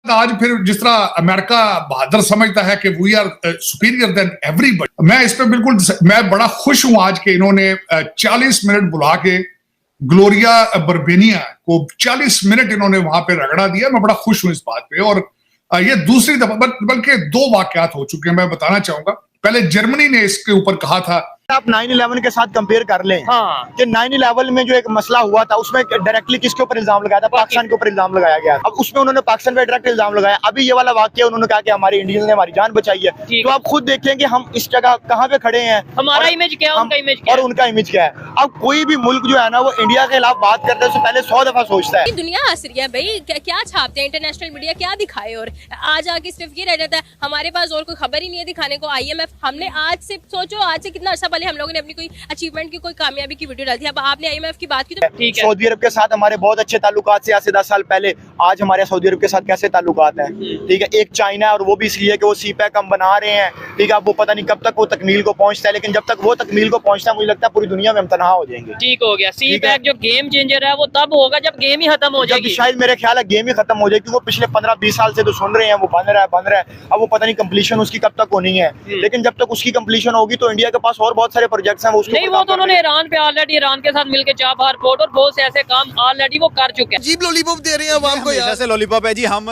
आज फिर जिस तरह अमेरिका बहादुर समझता है कि we are superior than everybody, मैं इस पे बिल्कुल मैं बड़ा खुश हूं आज के इन्होंने 40 मिनट बुला के ग्लोरिया बर्बेनिया को 40 मिनट इन्होंने वहां पे रगड़ा दिया। मैं बड़ा खुश हूं इस बात पे। और ये दूसरी दफा बल्कि दो वाकयात हो चुके हैं। मैं बताना चाहूंगा, पहले जर्मनी ने इसके ऊपर कहा था, आप 9/11 के साथ कंपेयर कर लें कि 9/11 में जो एक मसला हुआ था उसमें डायरेक्टली किसके ऊपर इल्जाम लगाया था? पाकिस्तान के ऊपर इल्जाम लगाया गया। अब उसमें उन्होंने पाकिस्तान पे डायरेक्ट इल्जाम लगाया। अभी ये वाला वाकया उन्होंने कहा कि हमारे इंडियंस ने हमारी जान बचाई है। तो आप खुद देखें कि हम इस जगह कहाँ पे खड़े हैं, हमारा इमेज क्या है, उनका इमेज क्या और उनका इमेज क्या है। अब कोई भी मुल्क जो है ना, वो इंडिया के खिलाफ बात करते हैं उससे पहले 100 दफा सोचता है। दुनिया हंस रही है भाई, क्या छापते हैं इंटरनेशनल मीडिया, क्या दिखाए। और आज आके सिर्फ ये रह जाता है हमारे पास और कोई खबर ही नहीं है दिखाने को। IMF हमने आज से सोचो, आज से कितना अर्सा पहले हम लोगों ने अपनी कोई अचीवमेंट की कोई कामयाबी की वीडियो डाली थी। अब आपने IMF की बात की तो ठीक है। सऊदी अरब के साथ हमारे बहुत अच्छे ताल्लुकात से आज से 10 साल पहले, आज हमारे सऊदी अरब के साथ कैसे ताल्लुकात हैं? ठीक है। एक चाइना है और वो भी इसलिए कि वो CPEC हम बना रहे हैं। ठीक है। अब वो पता नहीं कब तक वो तकमील को पहुंचता है, लेकिन जब तक वो तकमील को पहुंचता है मुझे लगता है पूरी दुनिया में हम तनहा हो जाएंगे। ठीक हो गया। CPEC जो गेम चेंजर है वो तब होगा जब गेम ही खत्म हो जाएगी। शायद मेरे ख्याल है गेम ही खत्म हो जाएगी। वो पिछले 15-20 साल से तो सुन रहे हैं वो बन रहा है। अब वो पता नहीं कंप्लीशन उसकी कब तक होनी है, लेकिन जब तक उसकी कंप्लीशन होगी तो इंडिया के पास और बहुत सारे प्रोजेक्ट्स हैं। नहीं, वो तो उन्होंने ईरान पे ऑलरेडी ईरान के साथ मिलकर चाबहार पोर्ट और बहुत से ऐसे काम ऑलरेडी वो कर चुके हैं। अजीब लॉलीपॉप दे रहे हैं आवाम को यार। ऐसे लॉलीपॉप है जी, हम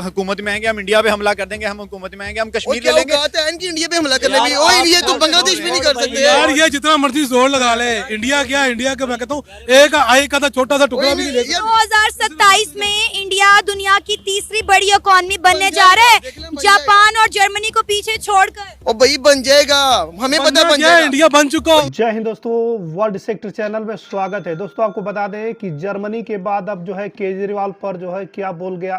हुकूमत में आएंगे, हम इंडिया पे हमला कर देंगे, हम हुकूमत में आएंगे, हम कश्मीर ले लेंगे। इनकी इंडिया पे हमला करने भी, और ये तो बांग्लादेश भी नहीं कर सकते यार। ये जितना मर्जी जोर लगा ले, इंडिया क्या, इंडिया का मैं कहता हूँ एक आई का छोटा सा टुकड़ा भी नहीं लेगा। 2027 में इंडिया दुनिया की तीसरी बड़ी इकोनॉमी बनने जा रहा है, जापान और जर्मनी को पीछे छोड़कर। ओ भाई बन जाएगा, हमें पता बन जाएगा, इंडिया बन चुका। जय हिंद दोस्तों, वर्ल्ड सेक्टर चैनल में स्वागत है। दोस्तों आपको बता दें कि जर्मनी के बाद अब जो है केजरीवाल पर जो है क्या बोल गया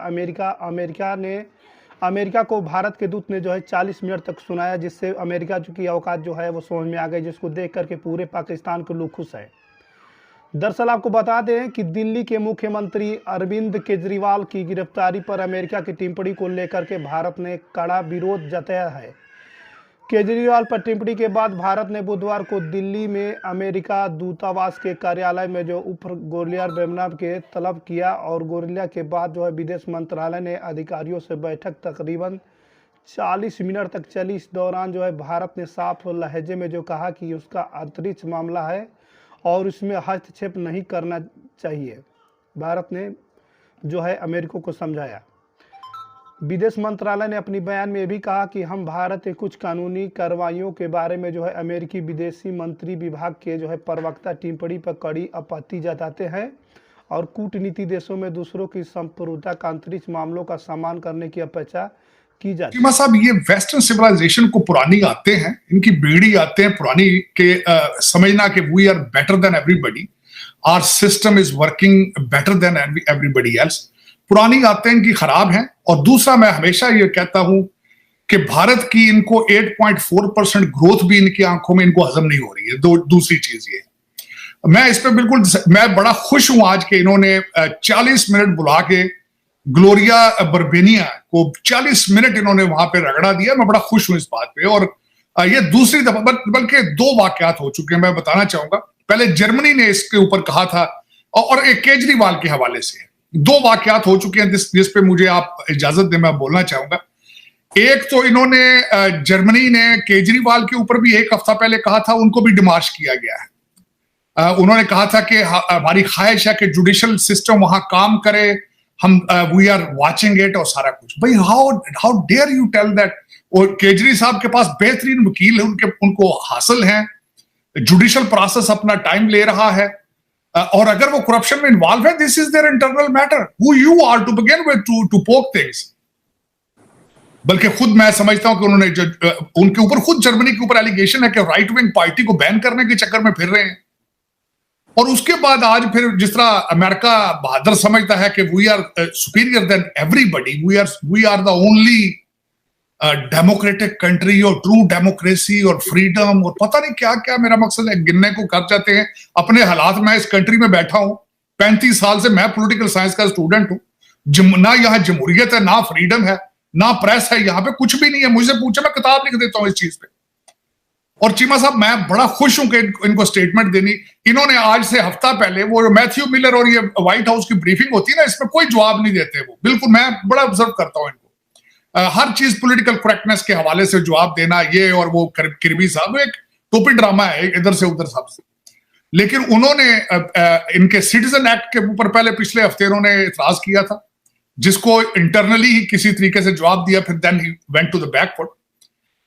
अमेरिका को भारत के दूत ने जो है 40 मिनट तक सुनाया, जिससे अमेरिका की औकात जो है वो समझ में आ गई, जिसको देख करके पूरे पाकिस्तान के लोग खुश हैं। दरअसल आपको बता दें कि दिल्ली के मुख्यमंत्री अरविंद केजरीवाल की गिरफ्तारी पर अमेरिका की टिप्पणी को लेकर के भारत ने कड़ा विरोध जताया है। केजरीवाल पर टिप्पणी के बाद भारत ने बुधवार को दिल्ली में अमेरिका दूतावास के कार्यालय में जो उप गोलियार बेमना के तलब किया, और गोलिया के बाद जो है विदेश मंत्रालय ने अधिकारियों से बैठक तकरीबन 40 मिनट तक चली। इस दौरान जो है भारत ने साफ लहजे में जो कहा कि उसका अंतरिक्ष मामला है और इसमें हस्तक्षेप नहीं करना चाहिए। भारत ने जो है अमेरिका को समझाया। विदेश मंत्रालय ने अपनी बयान में भी कहा कि हम भारत के कुछ कानूनी कार्रवाइयों के बारे में जो है अमेरिकी विदेशी मंत्री विभाग के जो है प्रवक्ता टिप्पणी पर कड़ी आपत्ति जताते हैं और कूटनीति देशों में दूसरों की संप्रभुता का अंतरिक्ष मामलों का सम्मान करने की अपेक्षा की जाती है। साहब, ये वेस्टर्न सिविलाइजेशन को पुरानी आते हैं, इनकी बेड़ी आते हैं पुरानी के समझना कि we are better than everybody, our system is working better than everybody else. पुरानी आते हैं इनकी खराब हैं। और दूसरा, मैं हमेशा ये कहता हूं कि भारत की इनको 8.4% ग्रोथ भी इनकी आंखों में इनको हजम नहीं हो रही है। दूसरी चीज ये, मैं इस पे बिल्कुल मैं बड़ा खुश हूं आज के इन्होंने 40 मिनट बुला के ग्लोरिया बर्बेनिया को 40 मिनट इन्होंने वहां पे रगड़ा दिया। मैं बड़ा खुश हूं इस बात पे। और ये दूसरी दफा बल्कि दो वाकयात हो चुके हैं। मैं बताना चाहूंगा, पहले जर्मनी ने इसके ऊपर कहा था, और एक केजरीवाल के हवाले से दो वाकयात हो चुके हैं जिस पे मुझे आप इजाजत दें, मैं बोलना चाहूंगा। एक तो इन्होंने जर्मनी ने केजरीवाल के ऊपर भी एक हफ्ता पहले कहा था, उनको भी डिमार्श किया गया है। उन्होंने कहा था कि हमारी ख्वाहिश है कि जुडिशल सिस्टम वहां काम करे, हम वी आर वाचिंग इट और सारा कुछ। भाई how dare you tell that. और केजरी साहब के पास बेहतरीन वकील है, उनको हासिल है, जुडिशल प्रोसेस अपना टाइम ले रहा है, और अगर वो करप्शन में इन्वॉल्व है, this is their internal matter, who you are to begin with to poke things. बल्कि खुद मैं समझता हूं कि उन्होंने उनके ऊपर खुद जर्मनी के ऊपर एलिगेशन है कि राइट विंग पार्टी को बैन करने के चक्कर में फिर रहे हैं। और उसके बाद आज फिर जिस तरह अमेरिका बहादुर समझता है कि we are superior than everybody, we are the only democratic country और ट्रू डेमोक्रेसी और फ्रीडम और पता नहीं क्या क्या, मेरा मकसद है गिनने को कर जाते हैं अपने हालात। मैं इस कंट्री में बैठा हूं 35 साल से, मैं पॉलिटिकल साइंस का स्टूडेंट हूं। ना यहाँ जमहूरियत है, ना फ्रीडम है, ना प्रेस है, यहाँ पे कुछ भी नहीं है। मुझसे पूछे, मैं किताब लिख देता हूं इस चीज पे। और चीमा साहब, मैं बड़ा खुश हूं कि इनको स्टेटमेंट देनी। इन्होंने आज से हफ्ता पहले वो मैथ्यू मिलर और ये व्हाइट हाउस की ब्रीफिंग होती है ना, इसमें कोई जवाब नहीं देते वो, बिल्कुल। मैं बड़ा ऑब्जर्व करता हूं इनको, हर चीज पॉलिटिकल करेक्टनेस के हवाले से जवाब देना, ये और वो किरबी साहब एक टोपी ड्रामा है इधर से उधर सब से। लेकिन उन्होंने इनके सिटीजन एक्ट के ऊपर पहले पिछले हफ्ते इन्होंने इतराज किया था, जिसको इंटरनली ही किसी तरीके से जवाब दिया, फिर then he went to the backfoot.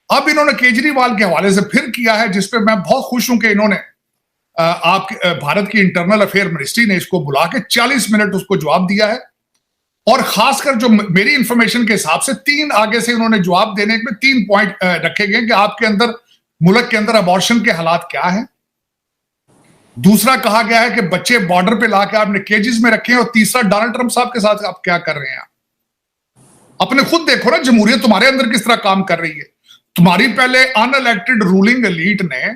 अब इन्होंने केजरीवाल के हवाले से फिर किया है, जिसपे मैं बहुत खुश हूं कि इन्होंने भारत की इंटरनल अफेयर मिनिस्ट्री ने इसको बुला के 40 मिनट उसको जवाब दिया है। और खासकर जो मेरी इंफॉर्मेशन के हिसाब से 3 आगे से इन्होंने जवाब देने में 3 पॉइंट रखे गए कि आपके अंदर, मुल्क के अंदर अबॉर्शन के हालात क्या है। दूसरा कहा गया है कि बच्चे बॉर्डर पे लाके आपने केजेस में रखे हैं। और तीसरा, डोनाल्ड ट्रंप साहब के साथ आप क्या कर रहे हैं। अपने खुद देखो ना, जमहूरियत तुम्हारे अंदर किस तरह काम कर रही है। तुम्हारी पहले अनइलेक्टेड रूलिंग एलीट ने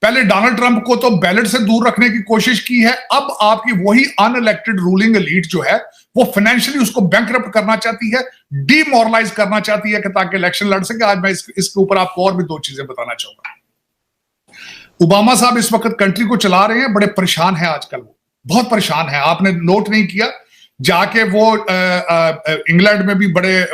पहले डोनाल्ड ट्रंप को तो बैलेट से दूर रखने की कोशिश की है। अब आपकी वही अनइलेक्टेड रूलिंग एलीट जो है वो फाइनेंशियली उसको बैंकरप्ट करना चाहती है, डीमोरलाइज करना चाहती है कि ताकि इलेक्शन लड़ सके। आज मैं इसके ऊपर आपको और भी 2 चीजें बताना चाहूंगा। ओबामा साहब इस वक्त कंट्री को चला रहे हैं, बड़े परेशान हैं आजकल, वो बहुत परेशान है। आपने नोट नहीं किया, जाके वो इंग्लैंड में भी बड़े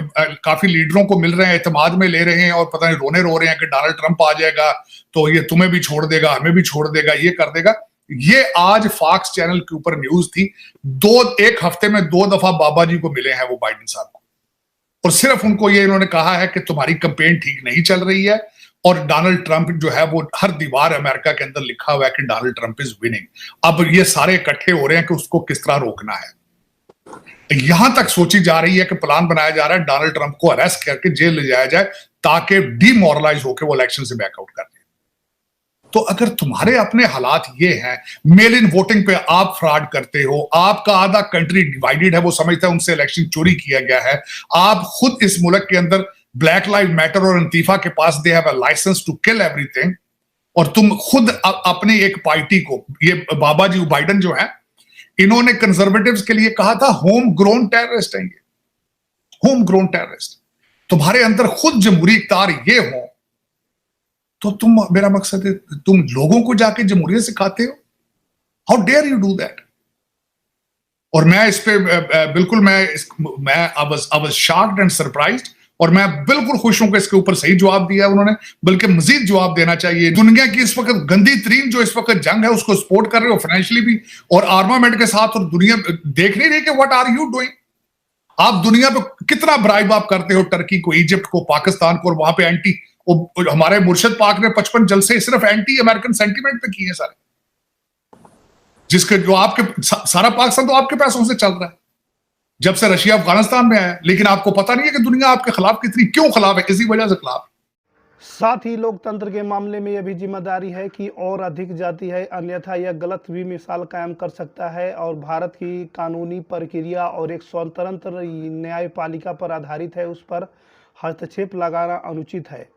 काफी लीडरों को मिल रहे हैं, एतमाद में ले रहे हैं और पता नहीं रोने रो रहे हैं कि डोनाल्ड ट्रंप आ जाएगा तो ये तुम्हें भी छोड़ देगा, हमें भी छोड़ देगा, ये कर देगा। ये आज फॉक्स चैनल के ऊपर न्यूज थी। एक हफ्ते में 2 दफा बाबा जी को मिले हैं वो बाइडेन साहब को, और सिर्फ उनको ये इन्होंने कहा है कि तुम्हारी कैंपेन ठीक नहीं चल रही है। और डोनाल्ड ट्रंप जो है वो हर दीवार अमेरिका के अंदर लिखा हुआ है कि डोनाल्ड ट्रंप इज विनिंग। अब ये सारे इकट्ठे हो रहे हैं कि उसको किस तरह रोकना है। यहां तक सोची जा रही है कि प्लान बनाया जा रहा है डोनाल्ड ट्रंप को अरेस्ट करके जेल ले जाया जाए ताकि डीमोरलाइज होकर वो इलेक्शन से बैकआउट कर दे। तो अगर तुम्हारे अपने हालात ये हैं, मेल इन वोटिंग पे आप फ्रॉड करते हो, आपका आधा कंट्री डिवाइडेड है, वो समझता है उनसे इलेक्शन चोरी किया गया है, आप खुद इस मुल्क के अंदर ब्लैक लाइव मैटर और अंतीफा के पास they have a licence to kill everything, और तुम खुद अपनी एक पार्टी को, ये बाबा जी बाइडेन जो है, इन्होंने कंजर्वेटिव्स के लिए कहा था होम ग्रोन टेररिस्ट है ये, होम ग्रोन टेररिस्ट। तुम्हारे अंदर खुद जमहूरी इख्तियार ये हो तो तुम, मेरा मकसद है, तुम लोगों को जाके जमहूरियत सिखाते हो। How dare you do that. और मैं इस पे बिल्कुल मैं I was shocked and surprised, और मैं बिल्कुल खुश हूं कि इसके ऊपर सही जवाब दिया उन्होंने, बल्कि मजीद जवाब देना चाहिए। दुनिया की इस वक्त गंदी तरीन जो इस वक्त जंग है उसको सपोर्ट कर रहे हो फाइनेंशियली भी और आर्मामेंट के साथ, और दुनिया देख नहीं रही कि व्हाट आर यू डूइंग। आप दुनिया पे कितना ब्राइब आप करते हो, टर्की को, इजिप्ट को, पाकिस्तान को, और वहां पे एंटी, हमारे मुर्शद पाक ने 55 जलसे सिर्फ एंटी अमेरिकन सेंटीमेंट पे किए सारे, जिसके जो आपके सारा पाकिस्तान तो आपके पैसों से चल रहा है जब से रशिया अफगानिस्तान में आया। लेकिन आपको पता नहीं है कि दुनिया आपके खिलाफ कितनी, क्यों खिलाफ है, इसी वजह से खिलाफ। साथ ही लोकतंत्र के मामले में यह भी जिम्मेदारी है कि और अधिक जाती है, अन्यथा यह गलत भी मिसाल कायम कर सकता है और भारत की कानूनी प्रक्रिया और एक स्वतंत्र न्यायपालिका पर आधारित है, उस पर हस्तक्षेप लगाना अनुचित है।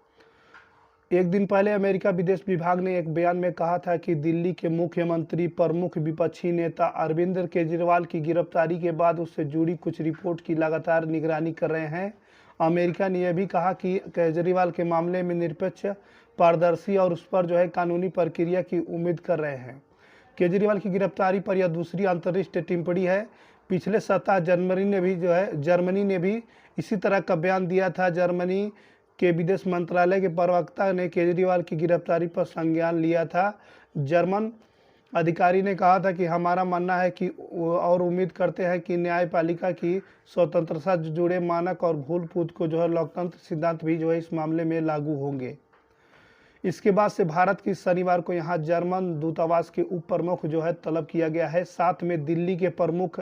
एक दिन पहले अमेरिका विदेश विभाग ने एक बयान में कहा था कि दिल्ली के मुख्यमंत्री प्रमुख विपक्षी नेता अरविंद केजरीवाल की गिरफ्तारी के बाद उससे जुड़ी कुछ रिपोर्ट की लगातार निगरानी कर रहे हैं। अमेरिका ने यह भी कहा कि केजरीवाल के मामले में निरपेक्ष, पारदर्शी और उस पर कानूनी प्रक्रिया की उम्मीद कर रहे हैं। केजरीवाल की गिरफ्तारी पर यह दूसरी अंतर्राष्ट्रीय टिप्पणी है। पिछले सप्ताह जर्मनी ने भी इसी तरह का बयान दिया था। जर्मनी के विदेश मंत्रालय के प्रवक्ता ने केजरीवाल की गिरफ्तारी पर संज्ञान लिया था। जर्मन अधिकारी ने कहा था कि हमारा मानना है कि और उम्मीद करते हैं कि न्यायपालिका की स्वतंत्रता से जुड़े मानक और भूल पूत को लोकतंत्र सिद्धांत भी इस मामले में लागू होंगे। इसके बाद से भारत की शनिवार को यहाँ जर्मन दूतावास के उप प्रमुख तलब किया गया है। साथ में दिल्ली के प्रमुख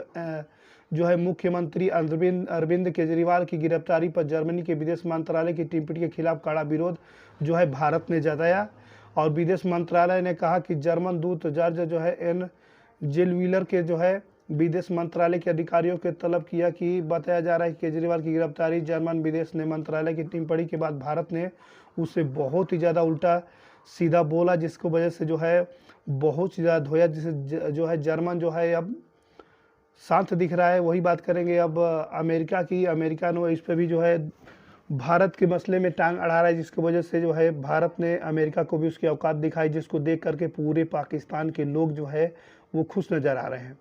मुख्यमंत्री अरविंद केजरीवाल की गिरफ्तारी पर जर्मनी के विदेश मंत्रालय की टिप्पणी के खिलाफ कड़ा विरोध भारत ने जताया। और विदेश मंत्रालय ने कहा कि जर्मन दूत जॉर्ज एन जेलविलर के विदेश मंत्रालय के अधिकारियों के तलब किया कि बताया जा रहा है कि केजरीवाल की गिरफ्तारी जर्मन विदेश मंत्रालय की टिप्पणी के बाद भारत ने उसे बहुत ही ज़्यादा उल्टा सीधा बोला, जिसको वजह से बहुत ही ज़्यादा धोया, जिसे जर्मन अब शांत दिख रहा है। वही बात करेंगे अब अमेरिका की। अमेरिका ने इस पर भी भारत के मसले में टांग अड़ा रहा है, जिसकी वजह से जो है भारत ने अमेरिका को भी उसकी औकात दिखाई, जिसको देख करके पूरे पाकिस्तान के लोग जो है वो खुश नज़र आ रहे हैं।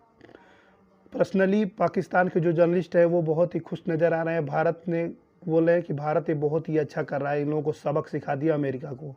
पर्सनली पाकिस्तान के जो जर्नलिस्ट है वो बहुत ही खुश नज़र आ रहे हैं। भारत ने बोले कि भारत ये बहुत ही अच्छा कर रहा है, इन लोगों को सबक सिखा दिया अमेरिका को।